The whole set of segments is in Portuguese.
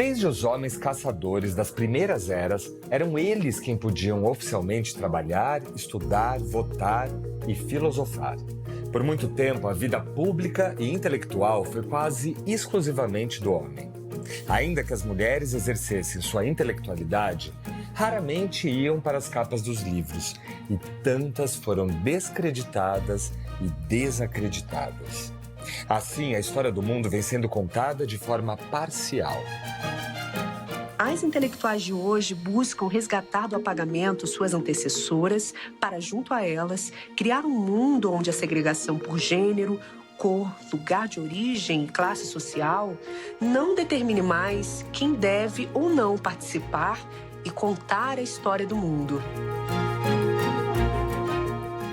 Desde os homens caçadores das primeiras eras, eram eles quem podiam oficialmente trabalhar, estudar, votar e filosofar. Por muito tempo, a vida pública e intelectual foi quase exclusivamente do homem. Ainda que as mulheres exercessem sua intelectualidade, raramente iam para as capas dos livros, e tantas foram descreditadas e desacreditadas. Assim, a história do mundo vem sendo contada de forma parcial. As intelectuais de hoje buscam resgatar do apagamento suas antecessoras para, junto a elas, criar um mundo onde a segregação por gênero, cor, lugar de origem e classe social não determine mais quem deve ou não participar e contar a história do mundo.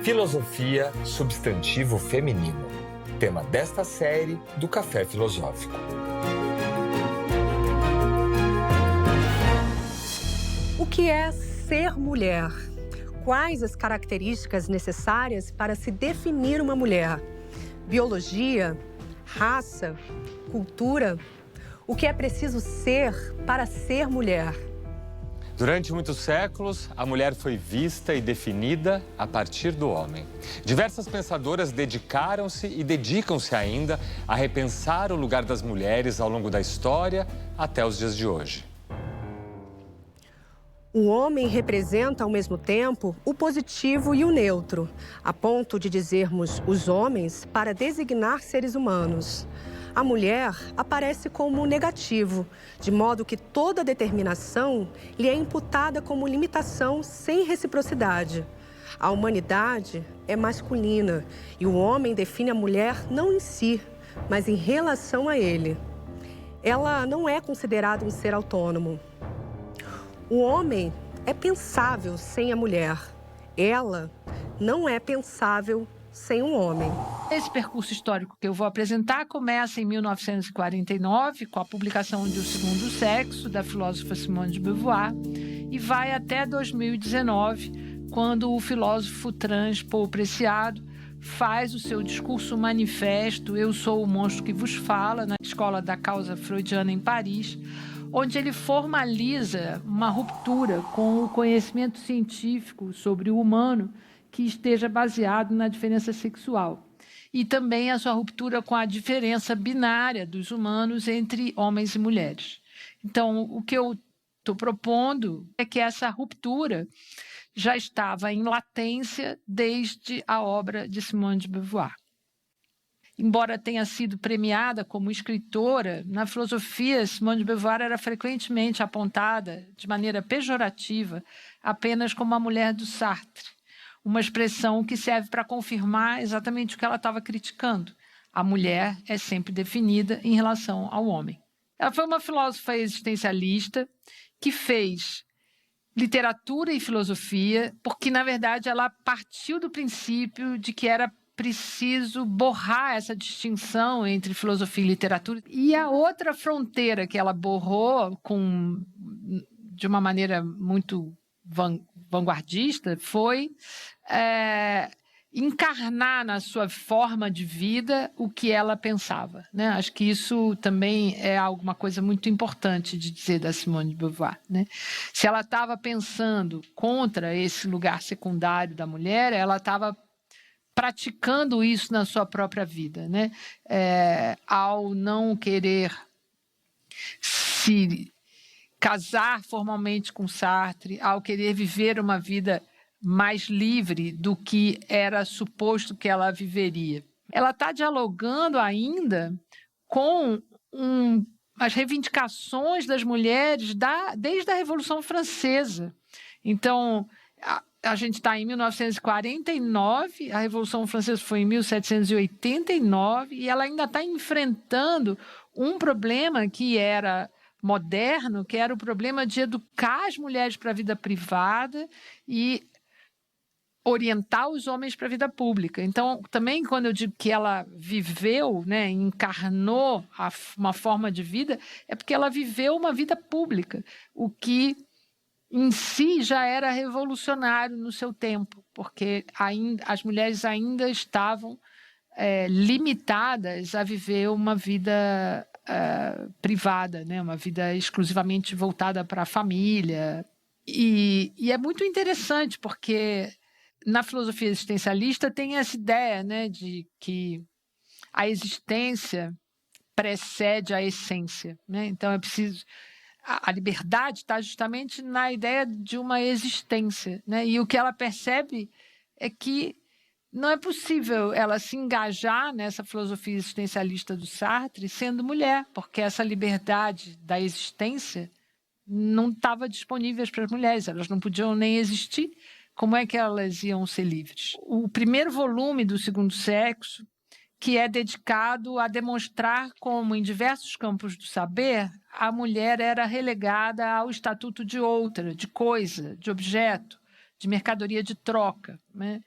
Filosofia, substantivo feminino. Tema desta série do Café Filosófico. O que é ser mulher? Quais as características necessárias para se definir uma mulher? Biologia? Raça? Cultura? O que é preciso ser para ser mulher? Durante muitos séculos, a mulher foi vista e definida a partir do homem. Diversas pensadoras dedicaram-se e dedicam-se ainda a repensar o lugar das mulheres ao longo da história até os dias de hoje. O homem representa, ao mesmo tempo, o positivo e o neutro, a ponto de dizermos os homens para designar seres humanos. A mulher aparece como negativo, de modo que toda determinação lhe é imputada como limitação sem reciprocidade. A humanidade é masculina e o homem define a mulher não em si, mas em relação a ele. Ela não é considerada um ser autônomo. O homem é pensável sem a mulher. Ela não é pensável sem um homem. Esse percurso histórico que eu vou apresentar começa em 1949, com a publicação de O Segundo Sexo, da filósofa Simone de Beauvoir, e vai até 2019, quando o filósofo trans Paul Preciado faz o seu discurso manifesto Eu Sou o Monstro que Vos Fala, na Escola da Causa Freudiana em Paris, onde ele formaliza uma ruptura com o conhecimento científico sobre o humano que esteja baseado na diferença sexual. E também a sua ruptura com a diferença binária dos humanos entre homens e mulheres. Então, o que eu estou propondo é que essa ruptura já estava em latência desde a obra de Simone de Beauvoir. Embora tenha sido premiada como escritora, na filosofia, Simone de Beauvoir era frequentemente apontada, de maneira pejorativa, apenas como a mulher do Sartre, uma expressão que serve para confirmar exatamente o que ela estava criticando. A mulher é sempre definida em relação ao homem. Ela foi uma filósofa existencialista que fez literatura e filosofia, porque, na verdade, ela partiu do princípio de que era preciso borrar essa distinção entre filosofia e literatura. E a outra fronteira que ela borrou de uma maneira muito vanguardista foi encarnar na sua forma de vida o que ela pensava, né? Acho que isso também é alguma coisa muito importante de dizer da Simone de Beauvoir, né? Se ela estava pensando contra esse lugar secundário da mulher, ela estava praticando isso na sua própria vida, né? Ao não querer se casar formalmente com Sartre, ao querer viver uma vida mais livre do que era suposto que ela viveria. Ela está dialogando ainda com as reivindicações das mulheres desde a Revolução Francesa. Então, a gente está em 1949, a Revolução Francesa foi em 1789, e ela ainda está enfrentando um problema que era moderno, que era o problema de educar as mulheres para a vida privada e orientar os homens para a vida pública. Então, também quando eu digo que ela viveu, né, encarnou uma forma de vida, é porque ela viveu uma vida pública, o que em si já era revolucionário no seu tempo, porque as mulheres ainda estavam limitadas a viver uma vida privada, né? Uma vida exclusivamente voltada para a família. E é muito interessante, porque na filosofia existencialista tem essa ideia, né, de que a existência precede a essência, né? Então é preciso... A liberdade está justamente na ideia de uma existência, né? E o que ela percebe é que não é possível ela se engajar nessa filosofia existencialista do Sartre sendo mulher, porque essa liberdade da existência não estava disponível para as mulheres, elas não podiam nem existir. Como é que elas iam ser livres? O primeiro volume do Segundo Sexo, que é dedicado a demonstrar como, em diversos campos do saber, a mulher era relegada ao estatuto de outra, de coisa, de objeto, de mercadoria de troca, né?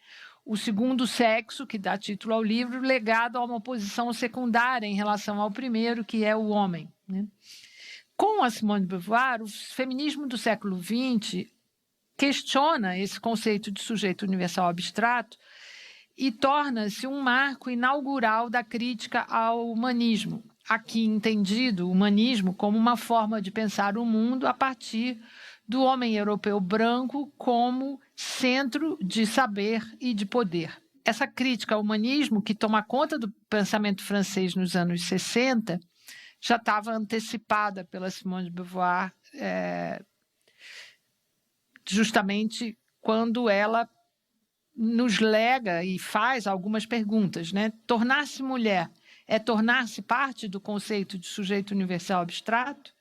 O Segundo Sexo, que dá título ao livro, legado a uma posição secundária em relação ao primeiro, que é o homem, né? Com a Simone de Beauvoir, o feminismo do século XX questiona esse conceito de sujeito universal abstrato e torna-se um marco inaugural da crítica ao humanismo, aqui entendido o humanismo como uma forma de pensar o mundo a partir do homem europeu branco como centro de saber e de poder. Essa crítica ao humanismo, que toma conta do pensamento francês nos anos 60, já estava antecipada pela Simone de Beauvoir, justamente quando ela nos lega e faz algumas perguntas, né? Tornar-se mulher é tornar-se parte do conceito de sujeito universal abstrato?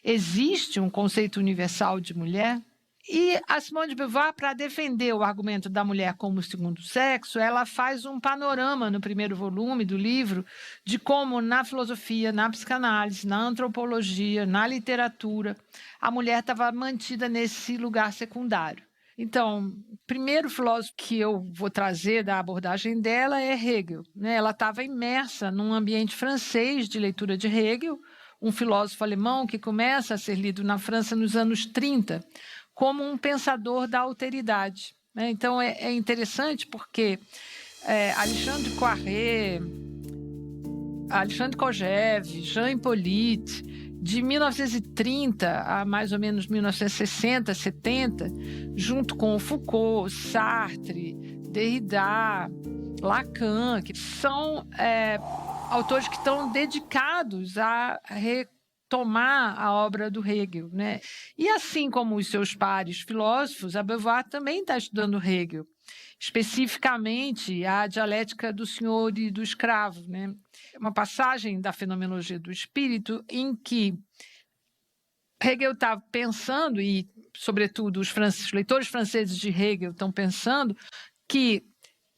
Existe um conceito universal de mulher? E a Simone de Beauvoir, para defender o argumento da mulher como segundo sexo, ela faz um panorama no primeiro volume do livro de como na filosofia, na psicanálise, na antropologia, na literatura, a mulher estava mantida nesse lugar secundário. Então, o primeiro filósofo que eu vou trazer da abordagem dela é Hegel, né? Ela estava imersa num ambiente francês de leitura de Hegel, um filósofo alemão que começa a ser lido na França nos anos 30, como um pensador da alteridade, né? Então, é interessante porque Alexandre Poiré, Alexandre Kojève, Jean Hippolyte, de 1930 a mais ou menos 1960, 70, junto com Foucault, Sartre, Derrida, Lacan, que são autores que estão dedicados a retomar a obra do Hegel, né? E assim como os seus pares filósofos, a Beauvoir também está estudando Hegel, especificamente a dialética do senhor e do escravo, né? Uma passagem da fenomenologia do espírito em que Hegel está pensando, e sobretudo os leitores franceses de Hegel estão pensando, que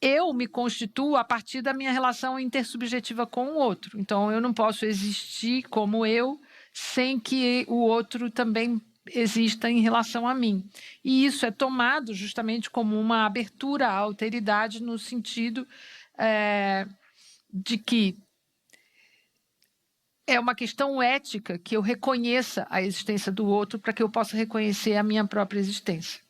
eu me constituo a partir da minha relação intersubjetiva com o outro. Então, eu não posso existir como eu sem que o outro também exista em relação a mim. E isso é tomado justamente como uma abertura à alteridade no sentido de que é uma questão ética que eu reconheça a existência do outro para que eu possa reconhecer a minha própria existência.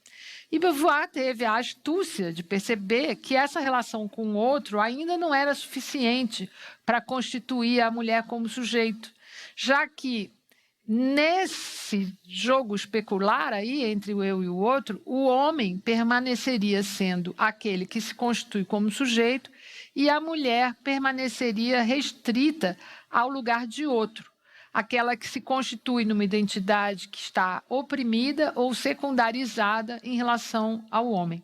E Beauvoir teve a astúcia de perceber que essa relação com o outro ainda não era suficiente para constituir a mulher como sujeito, já que nesse jogo especular aí entre o eu e o outro, o homem permaneceria sendo aquele que se constitui como sujeito e a mulher permaneceria restrita ao lugar de outro, aquela que se constitui numa identidade que está oprimida ou secundarizada em relação ao homem.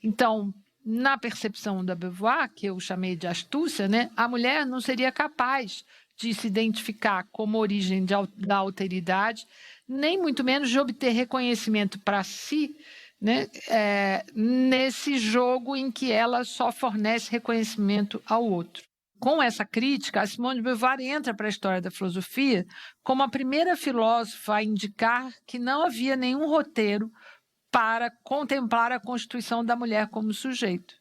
Então, na percepção da Beauvoir, que eu chamei de astúcia, né, a mulher não seria capaz de se identificar como origem da alteridade, nem muito menos de obter reconhecimento para si, né, nesse jogo em que ela só fornece reconhecimento ao outro. Com essa crítica, a Simone de Beauvoir entra para a história da filosofia como a primeira filósofa a indicar que não havia nenhum roteiro para contemplar a constituição da mulher como sujeito.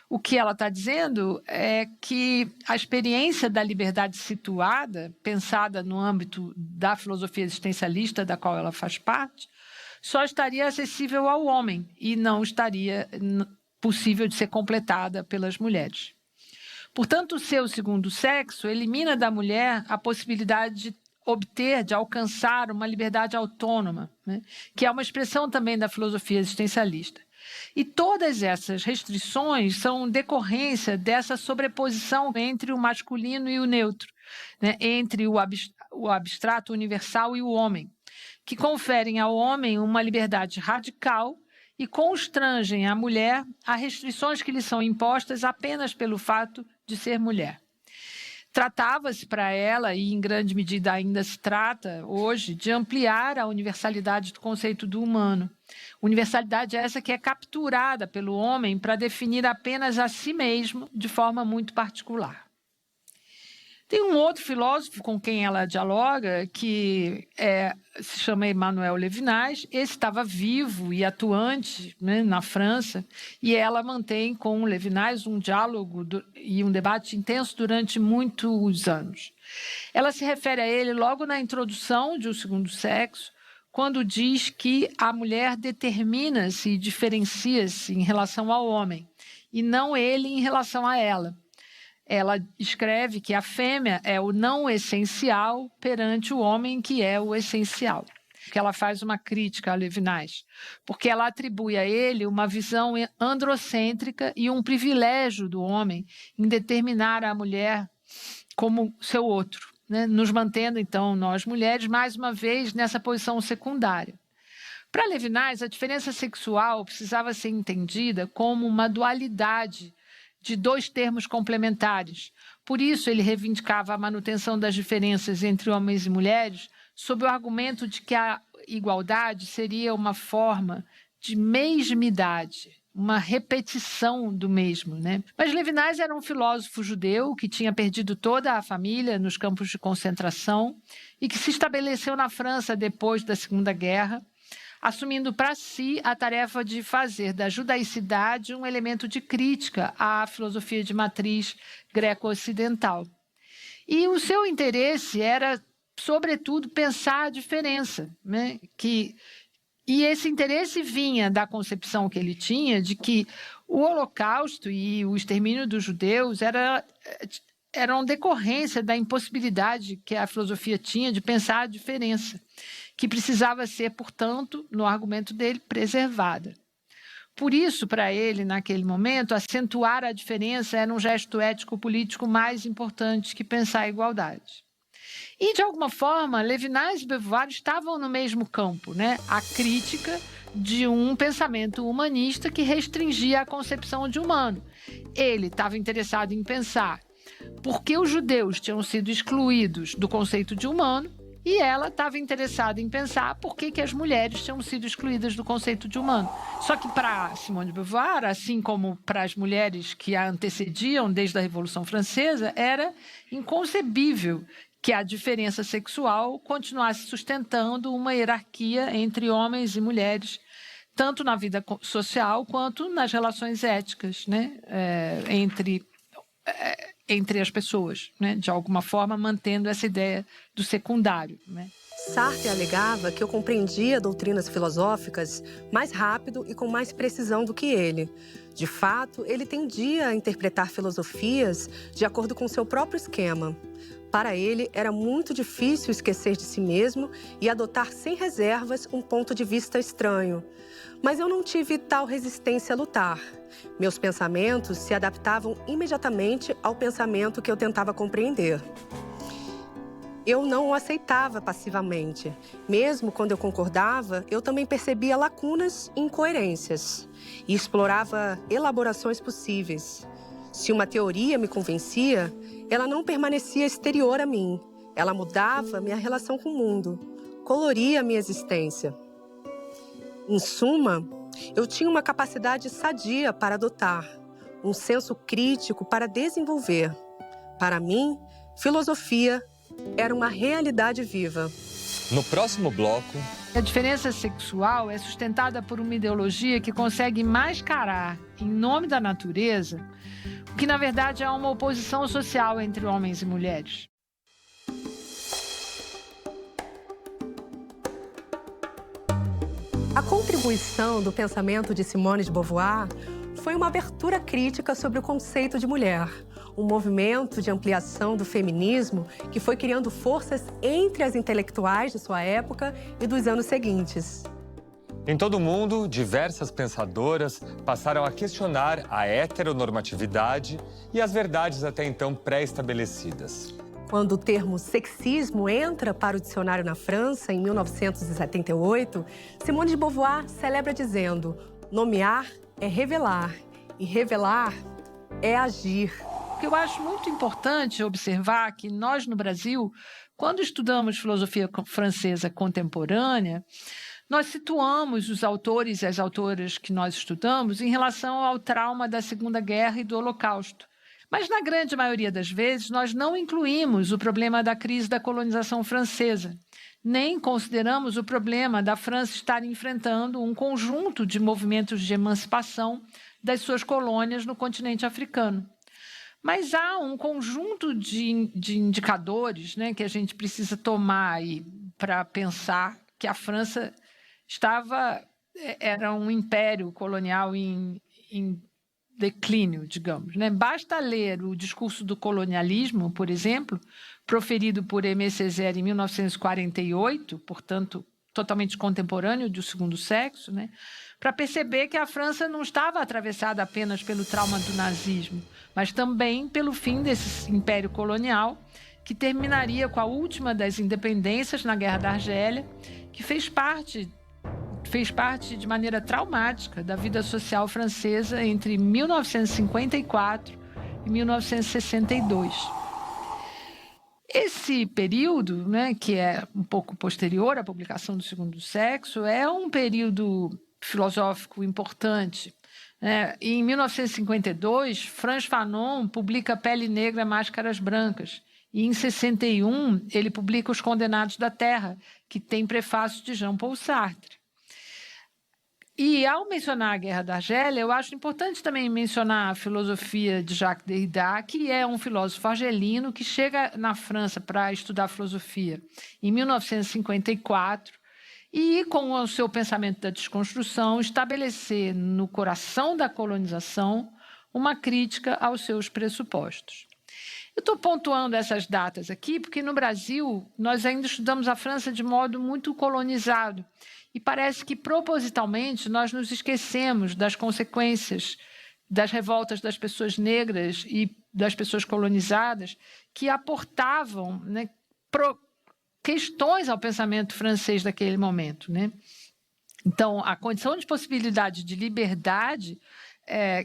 O que ela está dizendo é que a experiência da liberdade situada, pensada no âmbito da filosofia existencialista, da qual ela faz parte, só estaria acessível ao homem e não estaria possível de ser completada pelas mulheres. Portanto, o seu segundo sexo elimina da mulher a possibilidade de obter, de alcançar uma liberdade autônoma, né? Que é uma expressão também da filosofia existencialista. E todas essas restrições são decorrência dessa sobreposição entre o masculino e o neutro, né? Entre o abstrato, o universal e o homem, que conferem ao homem uma liberdade radical e constrangem a mulher a restrições que lhe são impostas apenas pelo fato de ser mulher. Tratava-se para ela, e em grande medida ainda se trata hoje, de ampliar a universalidade do conceito do humano. Universalidade essa que é capturada pelo homem para definir apenas a si mesmo de forma muito particular. Tem um outro filósofo com quem ela dialoga, que se chama Emmanuel Levinas. Esse estava vivo e atuante, né, na França, e ela mantém com Levinas um diálogo e um debate intenso durante muitos anos. Ela se refere a ele logo na introdução de O Segundo Sexo, quando diz que a mulher determina-se e diferencia-se em relação ao homem, e não ele em relação a ela. Ela escreve que a fêmea é o não essencial perante o homem, que é o essencial. Que ela faz uma crítica a Levinas, porque ela atribui a ele uma visão androcêntrica e um privilégio do homem em determinar a mulher como seu outro, né? Nos mantendo, então, nós mulheres, mais uma vez, nessa posição secundária. Para Levinas, a diferença sexual precisava ser entendida como uma dualidade de dois termos complementares. Por isso, ele reivindicava a manutenção das diferenças entre homens e mulheres sob o argumento de que a igualdade seria uma forma de mesmidade, uma repetição do mesmo, né? Mas Levinas era um filósofo judeu que tinha perdido toda a família nos campos de concentração e que se estabeleceu na França depois da Segunda Guerra, assumindo para si a tarefa de fazer da judaicidade um elemento de crítica à filosofia de matriz greco-ocidental. E o seu interesse era, sobretudo, pensar a diferença, né? E esse interesse vinha da concepção que ele tinha de que o Holocausto e o extermínio dos judeus eram decorrência da impossibilidade que a filosofia tinha de pensar a diferença, que precisava ser, portanto, no argumento dele, preservada. Por isso, para ele, naquele momento, acentuar a diferença era um gesto ético-político mais importante que pensar a igualdade. E, de alguma forma, Levinas e Beauvoir estavam no mesmo campo, né? A crítica de um pensamento humanista que restringia a concepção de humano. Ele estava interessado em pensar por que os judeus tinham sido excluídos do conceito de humano, e ela estava interessada em pensar por que as mulheres tinham sido excluídas do conceito de humano. Só que para Simone de Beauvoir, assim como para as mulheres que a antecediam desde a Revolução Francesa, era inconcebível que a diferença sexual continuasse sustentando uma hierarquia entre homens e mulheres, tanto na vida social quanto nas relações éticas, né? Entre as pessoas, né? De alguma forma mantendo essa ideia do secundário, né? Sartre alegava que eu compreendia doutrinas filosóficas mais rápido e com mais precisão do que ele. De fato, ele tendia a interpretar filosofias de acordo com seu próprio esquema. Para ele, era muito difícil esquecer de si mesmo e adotar sem reservas um ponto de vista estranho. Mas eu não tive tal resistência a lutar. Meus pensamentos se adaptavam imediatamente ao pensamento que eu tentava compreender. Eu não o aceitava passivamente. Mesmo quando eu concordava, eu também percebia lacunas e incoerências e explorava elaborações possíveis. Se uma teoria me convencia, ela não permanecia exterior a mim. Ela mudava minha relação com o mundo, coloria minha existência. Em suma, eu tinha uma capacidade sadia para adotar, um senso crítico para desenvolver. Para mim, filosofia era uma realidade viva. No próximo bloco... A diferença sexual é sustentada por uma ideologia que consegue mascarar, em nome da natureza, o que, na verdade, é uma oposição social entre homens e mulheres. A contribuição do pensamento de Simone de Beauvoir foi uma abertura crítica sobre o conceito de mulher, um movimento de ampliação do feminismo que foi criando forças entre as intelectuais de sua época e dos anos seguintes. Em todo o mundo, diversas pensadoras passaram a questionar a heteronormatividade e as verdades até então pré-estabelecidas. Quando o termo sexismo entra para o dicionário na França, em 1978, Simone de Beauvoir celebra dizendo: nomear é revelar, e revelar é agir. O que eu acho muito importante observar que nós, no Brasil, quando estudamos filosofia francesa contemporânea, nós situamos os autores e as autoras que nós estudamos em relação ao trauma da Segunda Guerra e do Holocausto. Mas, na grande maioria das vezes, nós não incluímos o problema da crise da colonização francesa, nem consideramos o problema da França estar enfrentando um conjunto de movimentos de emancipação das suas colônias no continente africano. Mas há um conjunto de indicadores, né, que a gente precisa tomar aí para pensar que a França era um império colonial em declínio, digamos, né? Basta ler o discurso do colonialismo, por exemplo, proferido por Aimé Césaire em 1948, portanto, totalmente contemporâneo do Segundo Sexo, né? Para perceber que a França não estava atravessada apenas pelo trauma do nazismo, mas também pelo fim desse império colonial, que terminaria com a última das independências na Guerra da Argélia, que fez parte de maneira traumática da vida social francesa entre 1954 e 1962. Esse período, né, que é um pouco posterior à publicação do Segundo Sexo, é um período filosófico importante. Né? Em 1952, Frantz Fanon publica Pele Negra, Máscaras Brancas. E, em 61, ele publica Os Condenados da Terra, que tem prefácio de Jean-Paul Sartre. E, ao mencionar a Guerra da Argélia, eu acho importante também mencionar a filosofia de Jacques Derrida, que é um filósofo argelino que chega na França para estudar filosofia em 1954 e, com o seu pensamento da desconstrução, estabelecer no coração da colonização uma crítica aos seus pressupostos. Eu estou pontuando essas datas aqui porque, no Brasil, nós ainda estudamos a França de modo muito colonizado. E parece que, propositalmente, nós nos esquecemos das consequências das revoltas das pessoas negras e das pessoas colonizadas que aportavam, né, questões ao pensamento francês daquele momento. Né? Então, a condição de possibilidade de liberdade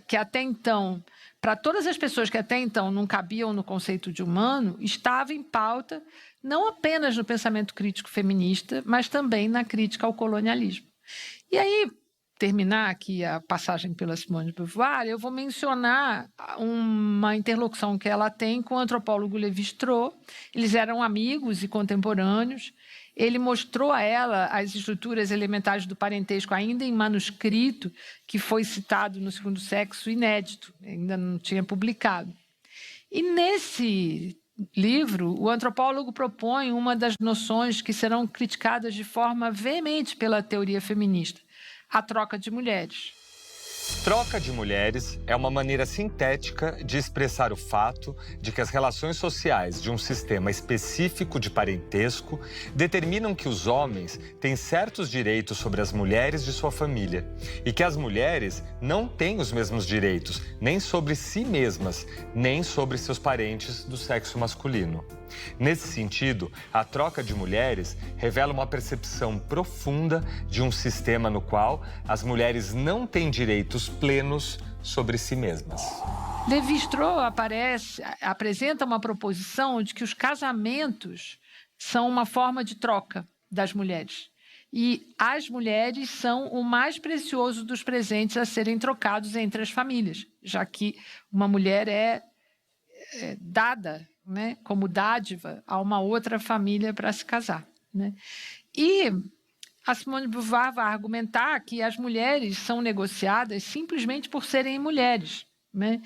que até então, para todas as pessoas que até então não cabiam no conceito de humano, estava em pauta não apenas no pensamento crítico feminista, mas também na crítica ao colonialismo. E aí, terminar aqui a passagem pela Simone de Beauvoir, eu vou mencionar uma interlocução que ela tem com o antropólogo Lévi-Strauss. Eles eram amigos e contemporâneos. Ele mostrou a ela as estruturas elementares do parentesco ainda em manuscrito, que foi citado no Segundo Sexo, inédito, ainda não tinha publicado. E nesse livro, o antropólogo propõe uma das noções que serão criticadas de forma veemente pela teoria feminista: a troca de mulheres. Troca de mulheres é uma maneira sintética de expressar o fato de que as relações sociais de um sistema específico de parentesco determinam que os homens têm certos direitos sobre as mulheres de sua família e que as mulheres não têm os mesmos direitos nem sobre si mesmas, nem sobre seus parentes do sexo masculino. Nesse sentido, a troca de mulheres revela uma percepção profunda de um sistema no qual as mulheres não têm direitos plenos sobre si mesmas. Lévi-Strauss apresenta uma proposição de que os casamentos são uma forma de troca das mulheres. E as mulheres são o mais precioso dos presentes a serem trocados entre as famílias, já que uma mulher é dada, né, como dádiva a uma outra família para se casar. Né? E a Simone de Beauvoir vai argumentar que as mulheres são negociadas simplesmente por serem mulheres. Né?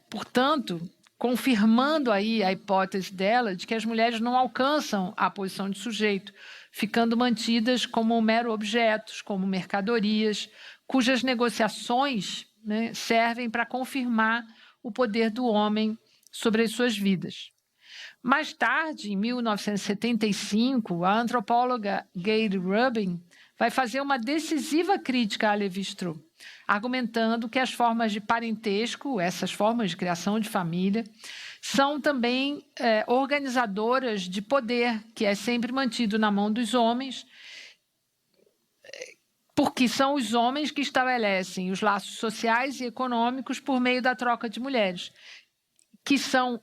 Portanto, confirmando aí a hipótese dela de que as mulheres não alcançam a posição de sujeito, ficando mantidas como mero objetos, como mercadorias, cujas negociações, né, servem para confirmar o poder do homem sobre as suas vidas. Mais tarde, em 1975, a antropóloga Gayle Rubin vai fazer uma decisiva crítica a Lévi-Strauss, argumentando que as formas de parentesco, essas formas de criação de família, são também organizadoras de poder, que é sempre mantido na mão dos homens, porque são os homens que estabelecem os laços sociais e econômicos por meio da troca de mulheres, que são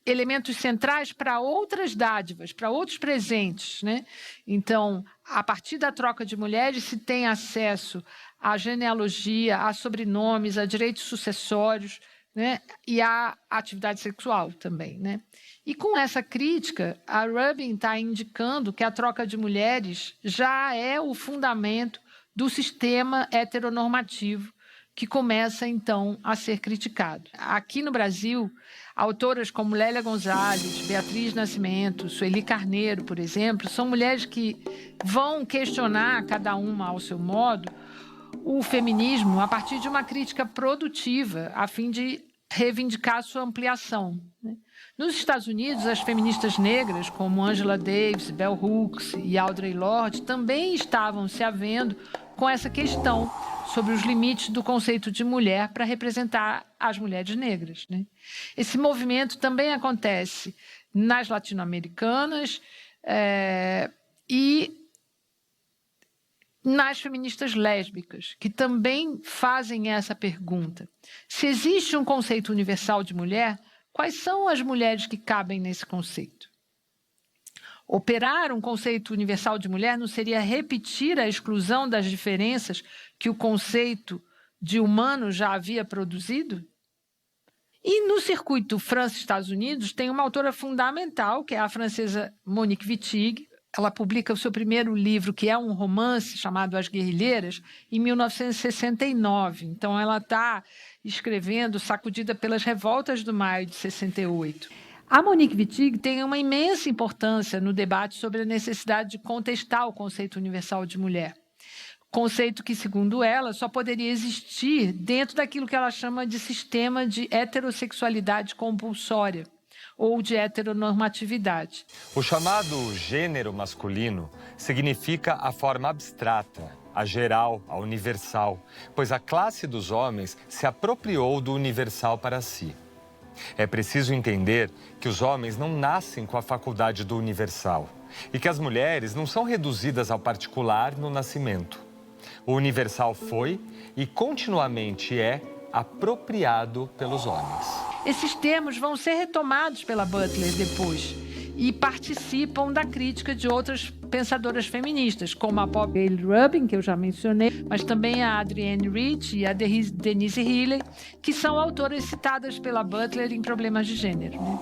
elementos centrais para outras dádivas, para outros presentes, né? Então, a partir da troca de mulheres, se tem acesso à genealogia, a sobrenomes, a direitos sucessórios, né? E à atividade sexual também, né? E com essa crítica, a Rubin está indicando que a troca de mulheres já é o fundamento do sistema heteronormativo que começa, então, a ser criticado. Aqui no Brasil, autoras como Lélia Gonzalez, Beatriz Nascimento, Sueli Carneiro, por exemplo, são mulheres que vão questionar, cada uma ao seu modo, o feminismo a partir de uma crítica produtiva, a fim de reivindicar sua ampliação, né? Nos Estados Unidos, as feministas negras, como Angela Davis, Bell Hooks e Audre Lorde, também estavam se havendo com essa questão sobre os limites do conceito de mulher para representar as mulheres negras, né? Esse movimento também acontece nas latino-americanas e nas feministas lésbicas, que também fazem essa pergunta. Se existe um conceito universal de mulher, quais são as mulheres que cabem nesse conceito? Operar um conceito universal de mulher não seria repetir a exclusão das diferenças que o conceito de humano já havia produzido? E no circuito França-Estados Unidos tem uma autora fundamental, que é a francesa Monique Wittig. Ela publica o seu primeiro livro, que é um romance chamado As Guerrilheiras, em 1969. Então, ela está escrevendo sacudida pelas revoltas do maio de 68. A Monique Wittig tem uma imensa importância no debate sobre a necessidade de contestar o conceito universal de mulher. Conceito que, segundo ela, só poderia existir dentro daquilo que ela chama de sistema de heterossexualidade compulsória, ou de heteronormatividade. O chamado gênero masculino significa a forma abstrata, a geral, a universal, pois a classe dos homens se apropriou do universal para si. É preciso entender que os homens não nascem com a faculdade do universal e que as mulheres não são reduzidas ao particular no nascimento. O universal foi e continuamente é apropriado pelos homens. Esses termos vão ser retomados pela Butler depois e participam da crítica de outras pensadoras feministas, como a própria Gayle Rubin, que eu já mencionei, mas também a Adrienne Rich e a Denise Healy, que são autoras citadas pela Butler em Problemas de Gênero, né?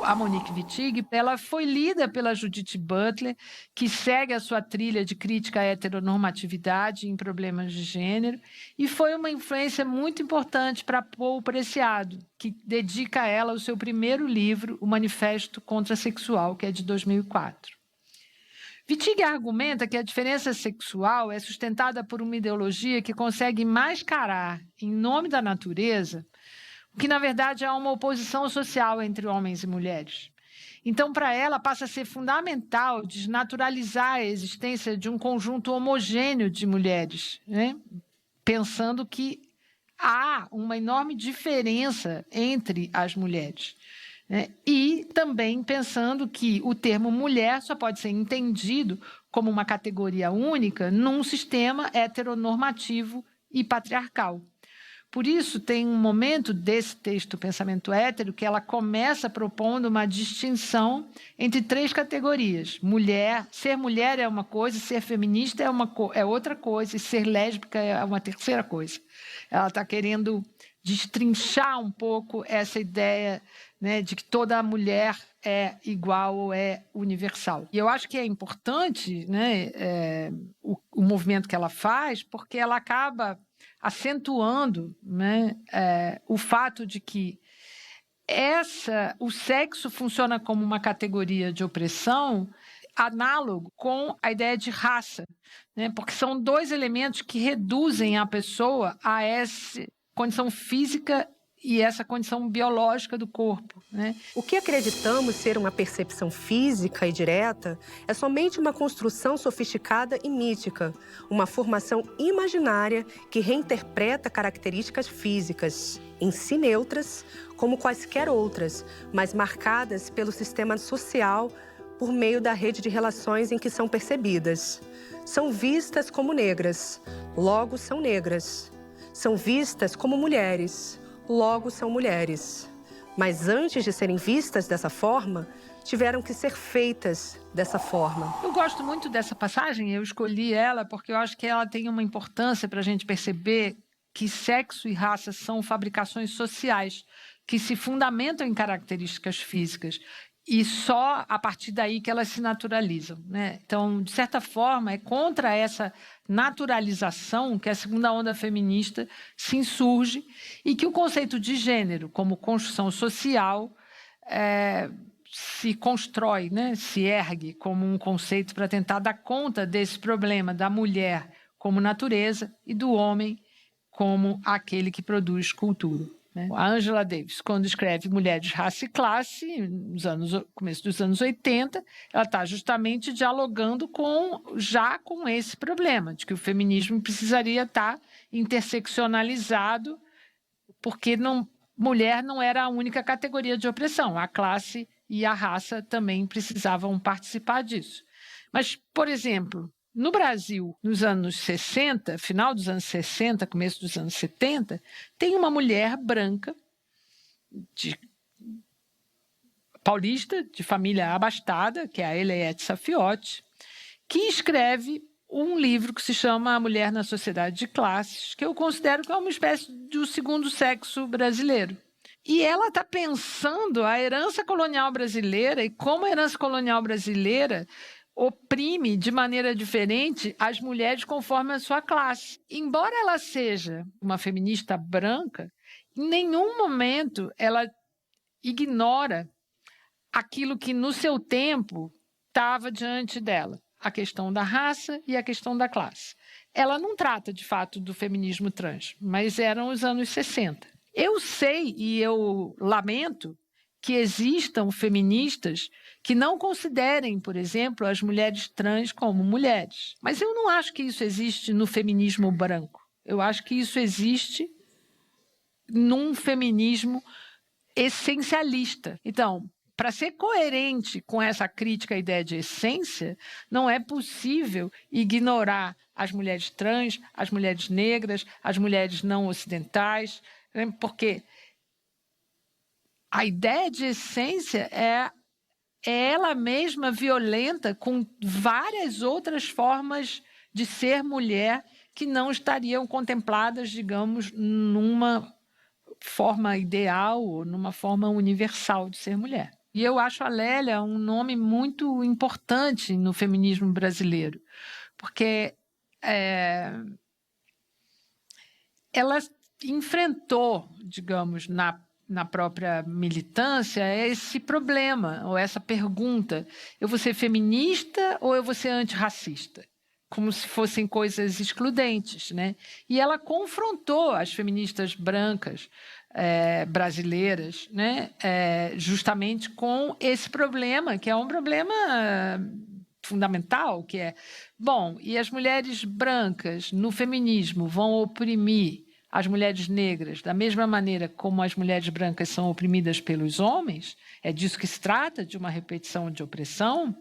A Monique Wittig, ela foi lida pela Judith Butler, que segue a sua trilha de crítica à heteronormatividade em Problemas de Gênero, e foi uma influência muito importante para Paul Preciado, que dedica a ela o seu primeiro livro, O Manifesto Contrasexual, que é de 2004. Wittig argumenta que a diferença sexual é sustentada por uma ideologia que consegue mascarar, em nome da natureza, o que, na verdade, é uma oposição social entre homens e mulheres. Então, para ela, passa a ser fundamental desnaturalizar a existência de um conjunto homogêneo de mulheres, né? Pensando que há uma enorme diferença entre as mulheres, né? E também pensando que o termo mulher só pode ser entendido como uma categoria única num sistema heteronormativo e patriarcal. Por isso, tem um momento desse texto Pensamento Hétero que ela começa propondo uma distinção entre três categorias. Ser mulher é uma coisa, ser feminista é outra coisa, e ser lésbica é uma terceira coisa. Ela está querendo destrinchar um pouco essa ideia, né, de que toda mulher é igual ou é universal. E eu acho que é importante, né, o movimento que ela faz, porque ela acaba acentuando, né, o fato de que o sexo funciona como uma categoria de opressão análogo com a ideia de raça, né, porque são dois elementos que reduzem a pessoa a essa condição física e essa condição biológica do corpo, né? O que acreditamos ser uma percepção física e direta é somente uma construção sofisticada e mítica, uma formação imaginária que reinterpreta características físicas, em si neutras, como quaisquer outras, mas marcadas pelo sistema social por meio da rede de relações em que são percebidas. São vistas como negras, logo são negras. São vistas como mulheres, logo são mulheres. Mas antes de serem vistas dessa forma, tiveram que ser feitas dessa forma. Eu gosto muito dessa passagem, eu escolhi ela porque eu acho que ela tem uma importância para a gente perceber que sexo e raça são fabricações sociais que se fundamentam em características físicas e só a partir daí que elas se naturalizam, né? Então, de certa forma, é contra essa naturalização que a segunda onda feminista se insurge e que o conceito de gênero, como construção social, se constrói, né? Se ergue como um conceito para tentar dar conta desse problema da mulher como natureza e do homem como aquele que produz cultura. A Angela Davis, quando escreve Mulheres, Raça e Classe, começo dos anos 80, ela está justamente dialogando já com esse problema, de que o feminismo precisaria estar interseccionalizado, porque mulher não era a única categoria de opressão, a classe e a raça também precisavam participar disso. Mas, por exemplo, no Brasil, nos anos 60, final dos anos 60, começo dos anos 70, tem uma mulher branca, paulista, de família abastada, que é a Eliette Safiotti, que escreve um livro que se chama A Mulher na Sociedade de Classes, que eu considero que é uma espécie do segundo sexo brasileiro. E ela está pensando a herança colonial brasileira e como a herança colonial brasileira oprime de maneira diferente as mulheres conforme a sua classe. Embora ela seja uma feminista branca, em nenhum momento ela ignora aquilo que no seu tempo estava diante dela, a questão da raça e a questão da classe. Ela não trata, de fato, do feminismo trans, mas eram os anos 60. Eu sei e eu lamento que existam feministas que não considerem, por exemplo, as mulheres trans como mulheres. Mas eu não acho que isso existe no feminismo branco. Eu acho que isso existe num feminismo essencialista. Então, para ser coerente com essa crítica à ideia de essência, não é possível ignorar as mulheres trans, as mulheres negras, as mulheres não ocidentais, porque a ideia de essência é ela mesma violenta com várias outras formas de ser mulher que não estariam contempladas, digamos, numa forma ideal ou numa forma universal de ser mulher. E eu acho a Lélia um nome muito importante no feminismo brasileiro, porque ela enfrentou, digamos, na própria militância, esse problema, ou essa pergunta: eu vou ser feminista ou eu vou ser antirracista? Como se fossem coisas excludentes, né? E ela confrontou as feministas brancas brasileiras, né? Justamente com esse problema, que é um problema fundamental, que é, bom, e as mulheres brancas no feminismo vão oprimir as mulheres negras da mesma maneira como as mulheres brancas são oprimidas pelos homens? É disso que se trata, de uma repetição de opressão?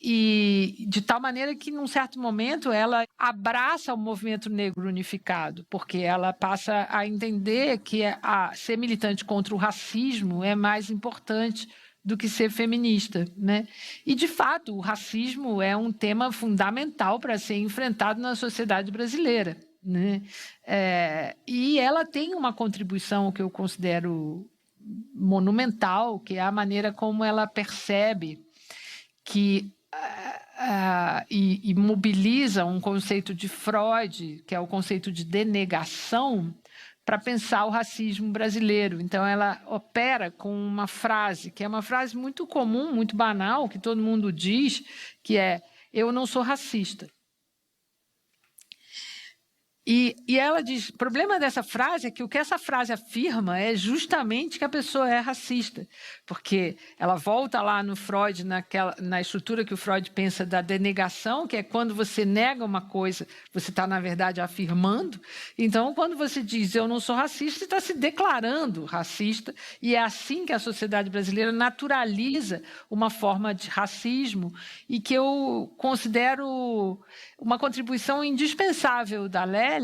E de tal maneira que, num certo momento, ela abraça o movimento negro unificado, porque ela passa a entender que ser militante contra o racismo é mais importante do que ser feminista, né? E, de fato, o racismo é um tema fundamental para ser enfrentado na sociedade brasileira, né? E ela tem uma contribuição que eu considero monumental, que é a maneira como ela percebe que e mobiliza um conceito de Freud, que é o conceito de denegação, para pensar o racismo brasileiro. Então, ela opera com uma frase, que é uma frase muito comum, muito banal, que todo mundo diz, que é: eu não sou racista. E ela diz, o problema dessa frase é que o que essa frase afirma é justamente que a pessoa é racista, porque ela volta lá no Freud, na estrutura que o Freud pensa da denegação, que é quando você nega uma coisa, você está, na verdade, afirmando. Então, quando você diz eu não sou racista, você está se declarando racista, e é assim que a sociedade brasileira naturaliza uma forma de racismo, e que eu considero uma contribuição indispensável da Lélia,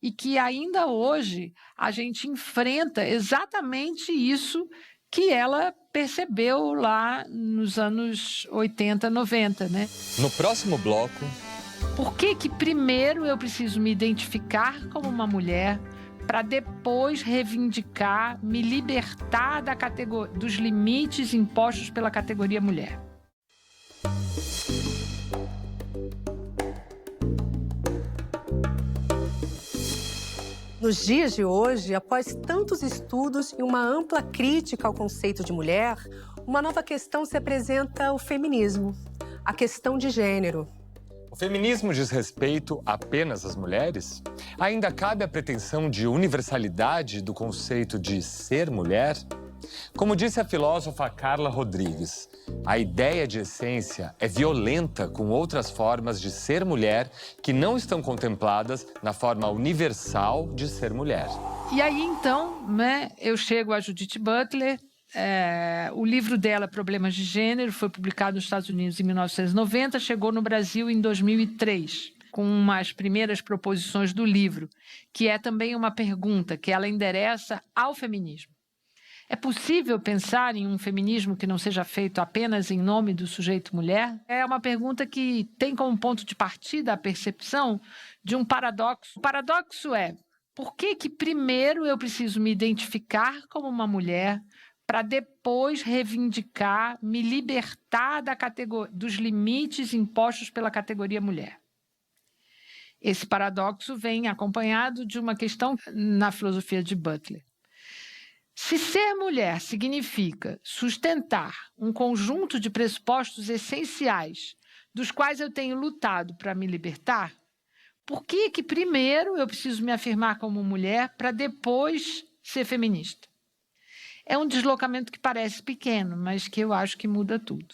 e que ainda hoje a gente enfrenta exatamente isso que ela percebeu lá nos anos 80, 90, né? No próximo bloco... Por que primeiro eu preciso me identificar como uma mulher para depois reivindicar, me libertar dos limites impostos pela categoria mulher? Nos dias de hoje, após tantos estudos e uma ampla crítica ao conceito de mulher, uma nova questão se apresenta: o feminismo, a questão de gênero. O feminismo diz respeito apenas às mulheres? Ainda cabe a pretensão de universalidade do conceito de ser mulher? Como disse a filósofa Carla Rodrigues, a ideia de essência é violenta com outras formas de ser mulher que não estão contempladas na forma universal de ser mulher. E aí, então, né, eu chego a Judith Butler. O livro dela, Problemas de Gênero, foi publicado nos Estados Unidos em 1990, chegou no Brasil em 2003, com umas primeiras proposições do livro, que é também uma pergunta que ela endereça ao feminismo. É possível pensar em um feminismo que não seja feito apenas em nome do sujeito mulher? É uma pergunta que tem como ponto de partida a percepção de um paradoxo. O paradoxo é: por que primeiro eu preciso me identificar como uma mulher para depois reivindicar, me libertar dos limites impostos pela categoria mulher? Esse paradoxo vem acompanhado de uma questão na filosofia de Butler. Se ser mulher significa sustentar um conjunto de pressupostos essenciais dos quais eu tenho lutado para me libertar, por que primeiro eu preciso me afirmar como mulher para depois ser feminista? É um deslocamento que parece pequeno, mas que eu acho que muda tudo.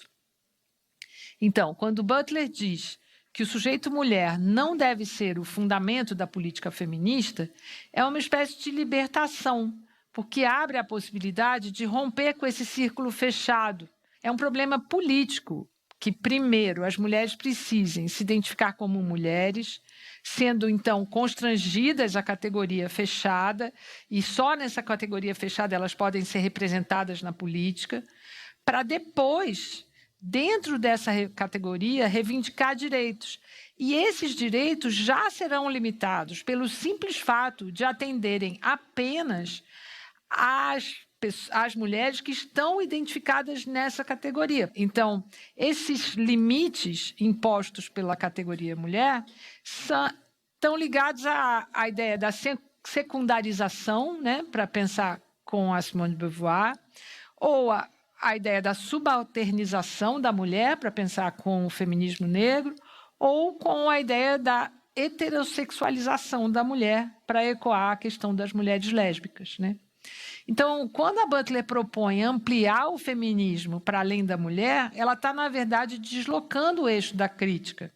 Então, quando Butler diz que o sujeito mulher não deve ser o fundamento da política feminista, é uma espécie de libertação, porque abre a possibilidade de romper com esse círculo fechado. É um problema político que, primeiro, as mulheres precisem se identificar como mulheres, sendo, então, constrangidas à categoria fechada, e só nessa categoria fechada elas podem ser representadas na política, para depois, dentro dessa categoria, reivindicar direitos. E esses direitos já serão limitados pelo simples fato de atenderem apenas às mulheres que estão identificadas nessa categoria. Então, esses limites impostos pela categoria mulher estão ligados à ideia da secundarização, né, para pensar com a Simone de Beauvoir, ou a ideia da subalternização da mulher, para pensar com o feminismo negro, ou com a ideia da heterossexualização da mulher, para ecoar a questão das mulheres lésbicas, né? Então, quando a Butler propõe ampliar o feminismo para além da mulher, ela está, na verdade, deslocando o eixo da crítica.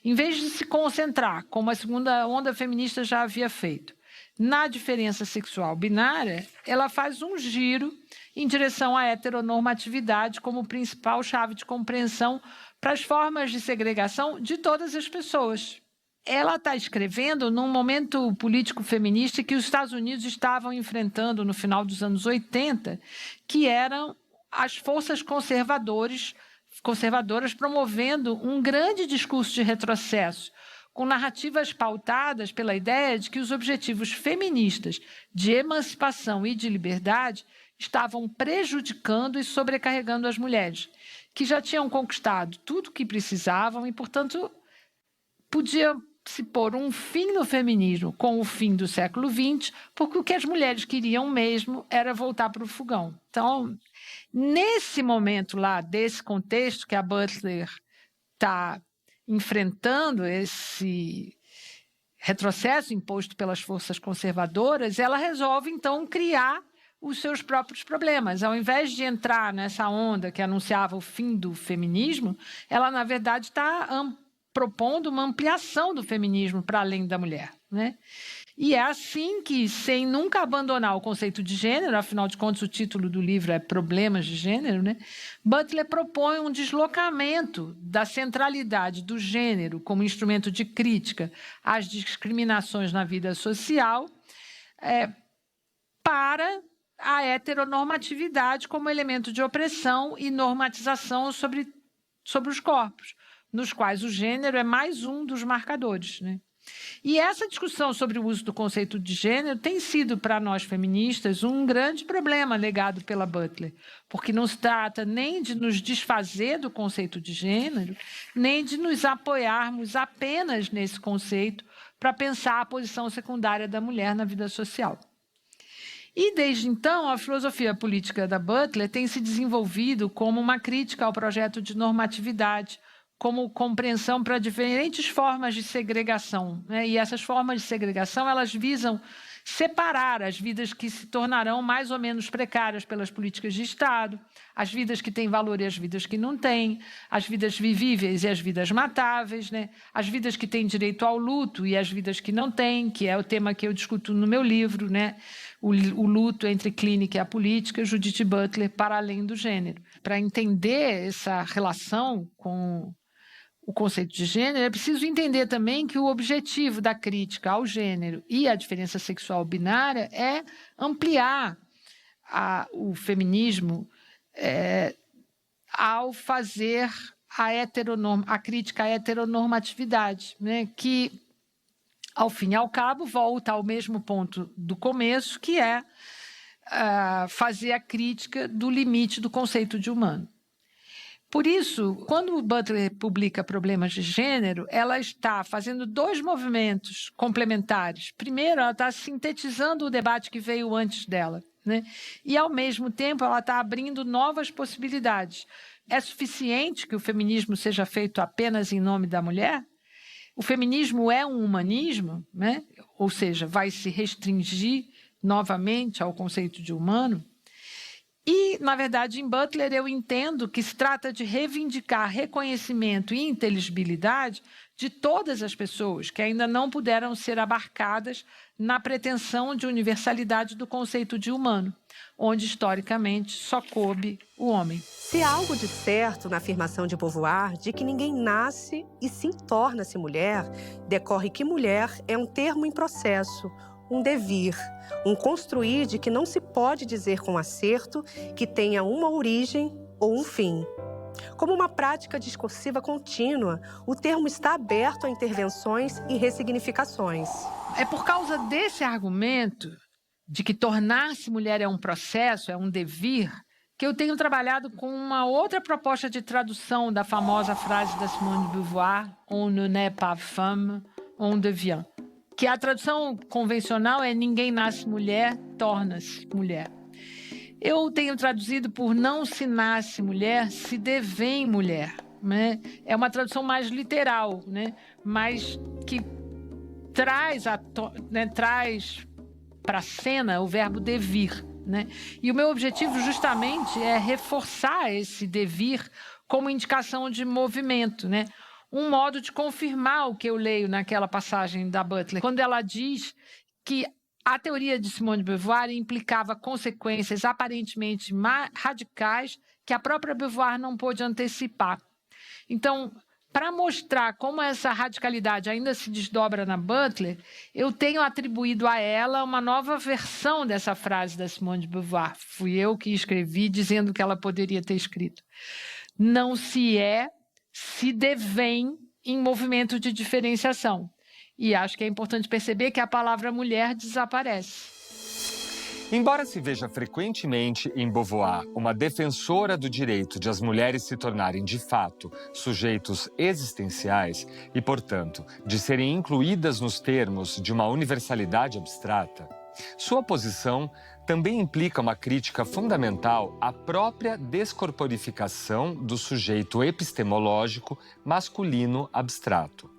Em vez de se concentrar, como a segunda onda feminista já havia feito, na diferença sexual binária, ela faz um giro em direção à heteronormatividade como principal chave de compreensão para as formas de segregação de todas as pessoas. Ela está escrevendo num momento político feminista que os Estados Unidos estavam enfrentando no final dos anos 80, que eram as forças conservadoras promovendo um grande discurso de retrocesso, com narrativas pautadas pela ideia de que os objetivos feministas de emancipação e de liberdade estavam prejudicando e sobrecarregando as mulheres, que já tinham conquistado tudo o que precisavam e, portanto, podiam se pôr um fim no feminismo com o fim do século XX, porque o que as mulheres queriam mesmo era voltar para o fogão. Então, nesse momento lá, desse contexto que a Butler está enfrentando retrocesso imposto pelas forças conservadoras, ela resolve, então, criar os seus próprios problemas. Ao invés de entrar nessa onda que anunciava o fim do feminismo, ela, na verdade, está propondo uma ampliação do feminismo para além da mulher, né? E é assim que, sem nunca abandonar o conceito de gênero, afinal de contas o título do livro é Problemas de Gênero, né? Butler propõe um deslocamento da centralidade do gênero como instrumento de crítica às discriminações na vida social para a heteronormatividade como elemento de opressão e normatização sobre os corpos, nos quais o gênero é mais um dos marcadores, né? E essa discussão sobre o uso do conceito de gênero tem sido, para nós feministas, um grande problema legado pela Butler, porque não se trata nem de nos desfazer do conceito de gênero, nem de nos apoiarmos apenas nesse conceito para pensar a posição secundária da mulher na vida social. E, desde então, a filosofia política da Butler tem se desenvolvido como uma crítica ao projeto de normatividade, como compreensão para diferentes formas de segregação, né? E essas formas de segregação, elas visam separar as vidas que se tornarão mais ou menos precárias pelas políticas de Estado, as vidas que têm valor e as vidas que não têm, as vidas vivíveis e as vidas matáveis, né? As vidas que têm direito ao luto e as vidas que não têm, que é o tema que eu discuto no meu livro, né? O luto entre clínica e a política, Judith Butler, para além do gênero. Para entender essa relação com o conceito de gênero, é preciso entender também que o objetivo da crítica ao gênero e à diferença sexual binária é ampliar o feminismo ao fazer a crítica à heteronormatividade, né, que, ao fim e ao cabo, volta ao mesmo ponto do começo, que é fazer a crítica do limite do conceito de humano. Por isso, quando Butler publica Problemas de Gênero, ela está fazendo dois movimentos complementares. Primeiro, ela está sintetizando o debate que veio antes dela, né? E, ao mesmo tempo, ela está abrindo novas possibilidades. É suficiente que o feminismo seja feito apenas em nome da mulher? O feminismo é um humanismo, né? Ou seja, vai se restringir novamente ao conceito de humano? E, na verdade, em Butler eu entendo que se trata de reivindicar reconhecimento e inteligibilidade de todas as pessoas que ainda não puderam ser abarcadas na pretensão de universalidade do conceito de humano, onde, historicamente, só coube o homem. Se há algo de certo na afirmação de Beauvoir de que ninguém nasce e sim torna-se mulher, decorre que mulher é um termo em processo, um devir, um construir de que não se pode dizer com acerto que tenha uma origem ou um fim. Como uma prática discursiva contínua, o termo está aberto a intervenções e ressignificações. É por causa desse argumento de que tornar-se mulher é um processo, é um devir, que eu tenho trabalhado com uma outra proposta de tradução da famosa frase da Simone de Beauvoir, on ne naît pas femme, on devient. Que a tradução convencional é ninguém nasce mulher, torna-se mulher. Eu tenho traduzido por não se nasce mulher, se devém mulher, né? É uma tradução mais literal, né? Mas que traz para a cena o verbo devir, né? E o meu objetivo justamente é reforçar esse devir como indicação de movimento, né? Um modo de confirmar o que eu leio naquela passagem da Butler, quando ela diz que a teoria de Simone de Beauvoir implicava consequências aparentemente radicais que a própria Beauvoir não pôde antecipar. Então, para mostrar como essa radicalidade ainda se desdobra na Butler, eu tenho atribuído a ela uma nova versão dessa frase da Simone de Beauvoir. Fui eu que escrevi, dizendo que ela poderia ter escrito. Não se é, se devém em movimento de diferenciação. E acho que é importante perceber que a palavra mulher desaparece. Embora se veja frequentemente em Beauvoir uma defensora do direito de as mulheres se tornarem, de fato, sujeitos existenciais e, portanto, de serem incluídas nos termos de uma universalidade abstrata, sua posição também implica uma crítica fundamental à própria descorporificação do sujeito epistemológico masculino abstrato.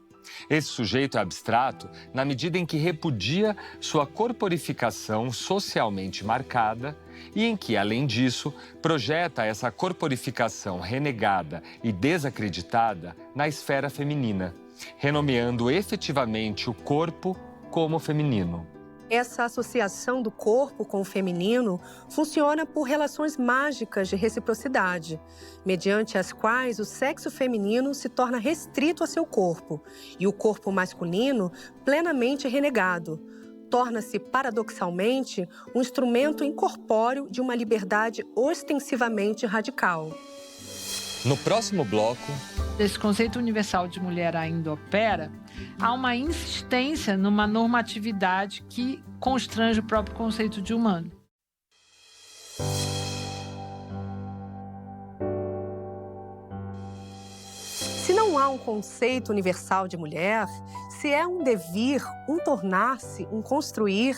Esse sujeito é abstrato na medida em que repudia sua corporificação socialmente marcada e em que, além disso, projeta essa corporificação renegada e desacreditada na esfera feminina, renomeando efetivamente o corpo como feminino. Essa associação do corpo com o feminino funciona por relações mágicas de reciprocidade, mediante as quais o sexo feminino se torna restrito a seu corpo e o corpo masculino plenamente renegado. Torna-se, paradoxalmente, um instrumento incorpóreo de uma liberdade ostensivamente radical. No próximo bloco, esse conceito universal de mulher ainda opera, há uma insistência numa normatividade que constrange o próprio conceito de humano. Se não há um conceito universal de mulher, se é um devir, um tornar-se, um construir,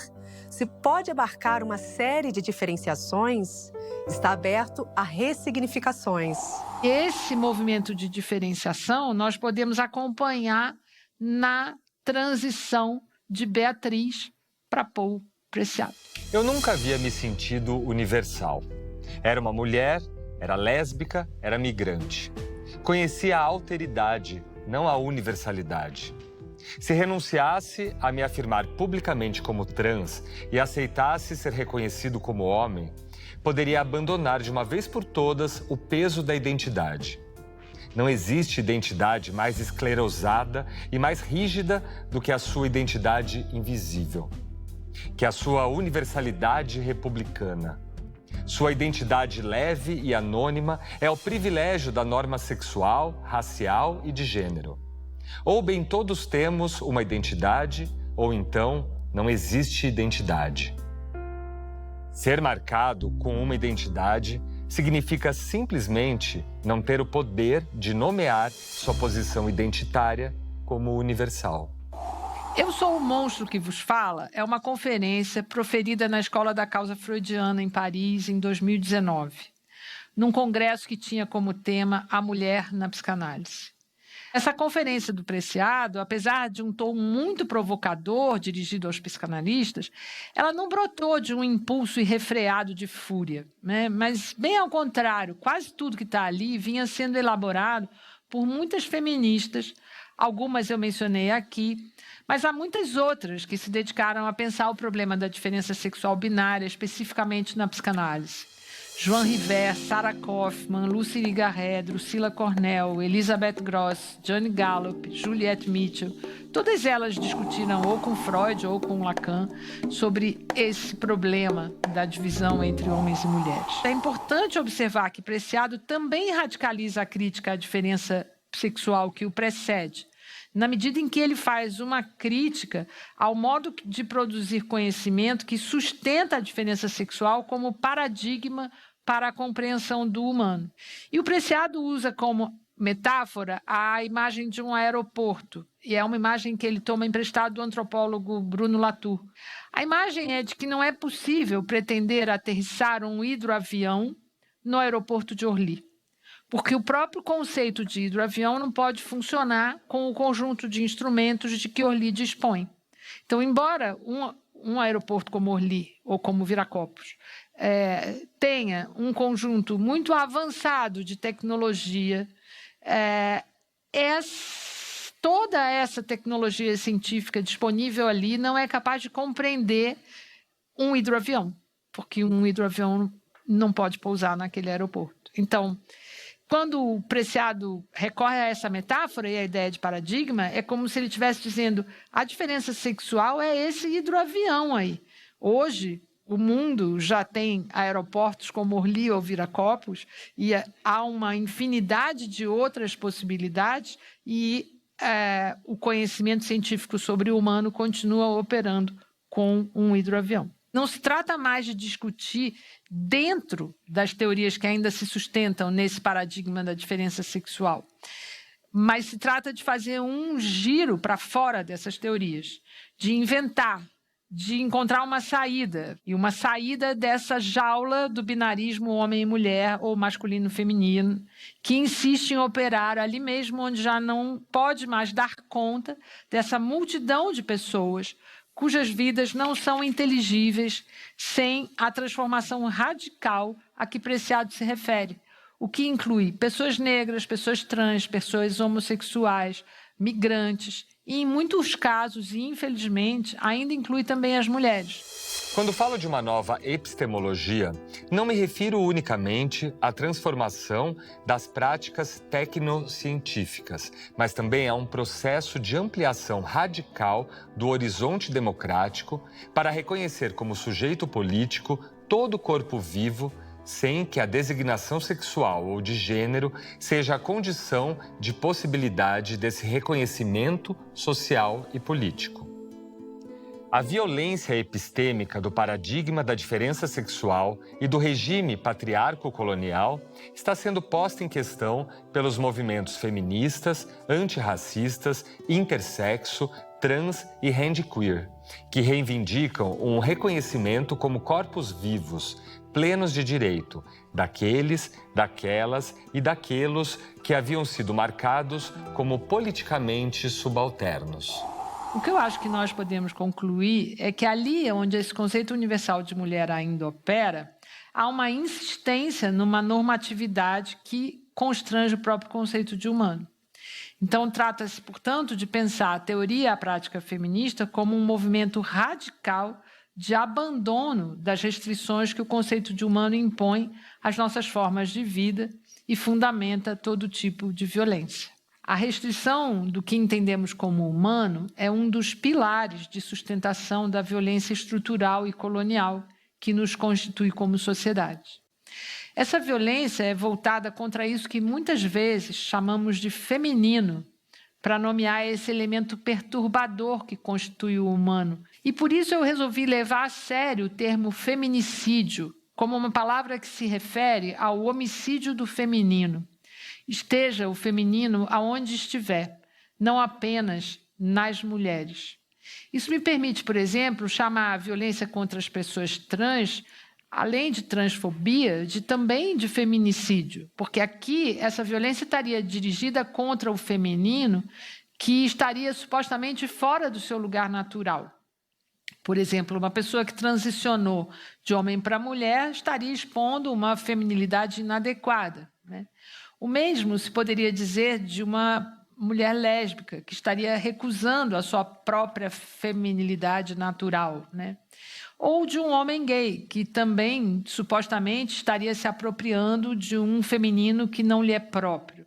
se pode abarcar uma série de diferenciações, está aberto a ressignificações. Esse movimento de diferenciação nós podemos acompanhar na transição de Beatriz para Paul Preciado. eu nunca havia me sentido universal. Era uma mulher, era lésbica, era migrante. Conhecia a alteridade, não a universalidade. Se renunciasse a me afirmar publicamente como trans e aceitasse ser reconhecido como homem, poderia abandonar de uma vez por todas o peso da identidade. Não existe identidade mais esclerosada e mais rígida do que a sua identidade invisível, que a sua universalidade republicana. Sua identidade leve e anônima é o privilégio da norma sexual, racial e de gênero. Ou bem todos temos uma identidade, ou então não existe identidade. Ser marcado com uma identidade significa simplesmente não ter o poder de nomear sua posição identitária como universal. Eu Sou o Monstro que Vos Fala é uma conferência proferida na Escola da Causa Freudiana em Paris em 2019, num congresso que tinha como tema a mulher na psicanálise. Essa conferência do Preciado, apesar de um tom muito provocador dirigido aos psicanalistas, ela não brotou de um impulso irrefreado de fúria, né? Mas, bem ao contrário, quase tudo que está ali vinha sendo elaborado por muitas feministas, algumas eu mencionei aqui, mas há muitas outras que se dedicaram a pensar o problema da diferença sexual binária, especificamente na psicanálise. Joan River, Sarah Kaufman, Lucy Irigaray, Drusilla Cornell, Elizabeth Gross, Jane Gallup, Juliette Mitchell, todas elas discutiram ou com Freud ou com Lacan sobre esse problema da divisão entre homens e mulheres. É importante observar que Preciado também radicaliza a crítica à diferença sexual que o precede, na medida em que ele faz uma crítica ao modo de produzir conhecimento que sustenta a diferença sexual como paradigma para a compreensão do humano. E o Preciado usa como metáfora a imagem de um aeroporto, e é uma imagem que ele toma emprestado do antropólogo Bruno Latour. A imagem é de que não é possível pretender aterrissar um hidroavião no aeroporto de Orly, porque o próprio conceito de hidroavião não pode funcionar com o conjunto de instrumentos de que Orly dispõe. Então, embora um aeroporto como Orly ou como Viracopos tenha um conjunto muito avançado de tecnologia, toda essa tecnologia científica disponível ali não é capaz de compreender um hidroavião, porque um hidroavião não pode pousar naquele aeroporto. Então, quando o Preciado recorre a essa metáfora e a ideia de paradigma, é como se ele estivesse dizendo a diferença sexual é esse hidroavião aí. Hoje, o mundo já tem aeroportos como Orly ou Viracopos e há uma infinidade de outras possibilidades e o conhecimento científico sobre o humano continua operando com um hidroavião. Não se trata mais de discutir dentro das teorias que ainda se sustentam nesse paradigma da diferença sexual, mas se trata de fazer um giro para fora dessas teorias, de inventar de encontrar uma saída dessa jaula do binarismo homem e mulher ou masculino e feminino, que insiste em operar ali mesmo onde já não pode mais dar conta dessa multidão de pessoas cujas vidas não são inteligíveis sem a transformação radical a que Preciado se refere, o que inclui pessoas negras, pessoas trans, pessoas homossexuais, migrantes e, em muitos casos, e infelizmente, ainda inclui também as mulheres. Quando falo de uma nova epistemologia, não me refiro unicamente à transformação das práticas tecnocientíficas, mas também a um processo de ampliação radical do horizonte democrático para reconhecer como sujeito político todo corpo vivo, sem que a designação sexual ou de gênero seja a condição de possibilidade desse reconhecimento social e político. A violência epistêmica do paradigma da diferença sexual e do regime patriarco-colonial está sendo posta em questão pelos movimentos feministas, antirracistas, intersexo, trans e handqueer, que reivindicam um reconhecimento como corpos vivos, plenos de direito, daqueles, daquelas e daqueles que haviam sido marcados como politicamente subalternos. O que eu acho que nós podemos concluir é que ali onde esse conceito universal de mulher ainda opera, há uma insistência numa normatividade que constrange o próprio conceito de humano. Então, trata-se, portanto, de pensar a teoria e a prática feminista como um movimento radical de abandono das restrições que o conceito de humano impõe às nossas formas de vida e fundamenta todo tipo de violência. A restrição do que entendemos como humano é um dos pilares de sustentação da violência estrutural e colonial que nos constitui como sociedade. Essa violência é voltada contra isso que muitas vezes chamamos de feminino, para nomear esse elemento perturbador que constitui o humano. E por isso eu resolvi levar a sério o termo feminicídio, como uma palavra que se refere ao homicídio do feminino. Esteja o feminino aonde estiver, não apenas nas mulheres. Isso me permite, por exemplo, chamar a violência contra as pessoas trans, além de transfobia, também de feminicídio, porque aqui essa violência estaria dirigida contra o feminino que estaria supostamente fora do seu lugar natural. Por exemplo, uma pessoa que transicionou de homem para mulher estaria expondo uma feminilidade inadequada, né? O mesmo se poderia dizer de uma mulher lésbica, que estaria recusando a sua própria feminilidade natural, né? Ou de um homem gay, que também, supostamente, estaria se apropriando de um feminino que não lhe é próprio.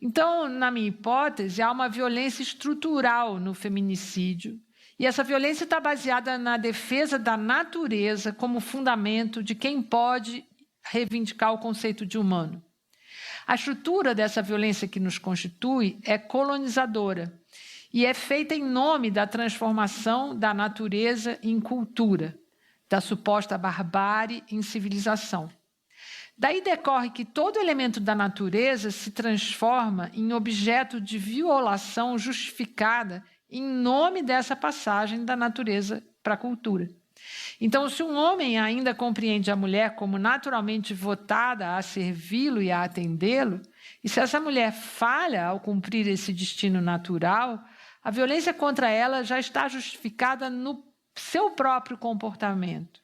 Então, na minha hipótese, há uma violência estrutural no feminicídio, e essa violência está baseada na defesa da natureza como fundamento de quem pode reivindicar o conceito de humano. A estrutura dessa violência que nos constitui é colonizadora e é feita em nome da transformação da natureza em cultura, da suposta barbárie em civilização. Daí decorre que todo elemento da natureza se transforma em objeto de violação justificada em nome dessa passagem da natureza para a cultura. Então, se um homem ainda compreende a mulher como naturalmente votada a servi-lo e a atendê-lo, e se essa mulher falha ao cumprir esse destino natural, a violência contra ela já está justificada no seu próprio comportamento.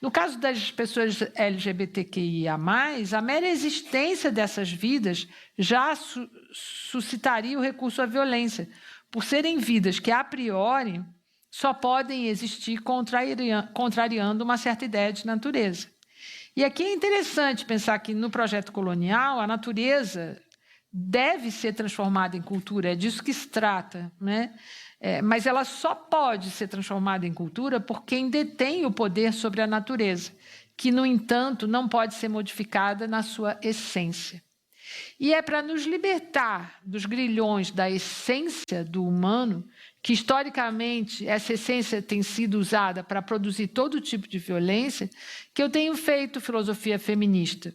No caso das pessoas LGBTQIA+, a mera existência dessas vidas já suscitaria o recurso à violência, por serem vidas que, a priori, só podem existir contrariando uma certa ideia de natureza. E aqui é interessante pensar que, no projeto colonial, a natureza deve ser transformada em cultura, é disso que se trata, né? Mas ela só pode ser transformada em cultura por quem detém o poder sobre a natureza, que, no entanto, não pode ser modificada na sua essência. E é para nos libertar dos grilhões da essência do humano, que historicamente essa essência tem sido usada para produzir todo tipo de violência, que eu tenho feito filosofia feminista,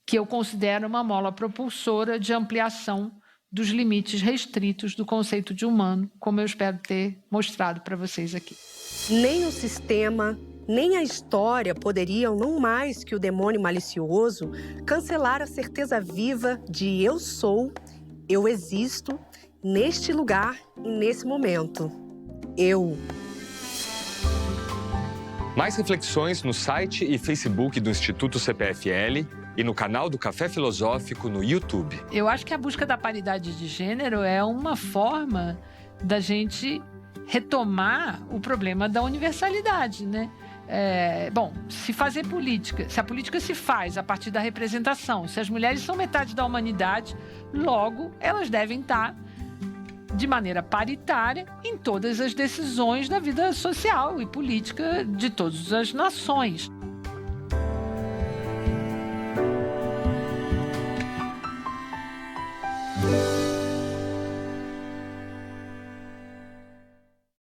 que eu considero uma mola propulsora de ampliação dos limites restritos do conceito de humano, como eu espero ter mostrado para vocês aqui. Nem o sistema, nem a história poderiam, não mais que o demônio malicioso, cancelar a certeza viva de eu sou, eu existo, neste lugar e nesse momento. Eu. Mais reflexões no site e Facebook do Instituto CPFL e no canal do Café Filosófico no YouTube. Eu acho que a busca da paridade de gênero é uma forma da gente retomar o problema da universalidade, né? Se fazer política, se a política se faz a partir da representação, se as mulheres são metade da humanidade, logo elas devem estar de maneira paritária em todas as decisões da vida social e política de todas as nações.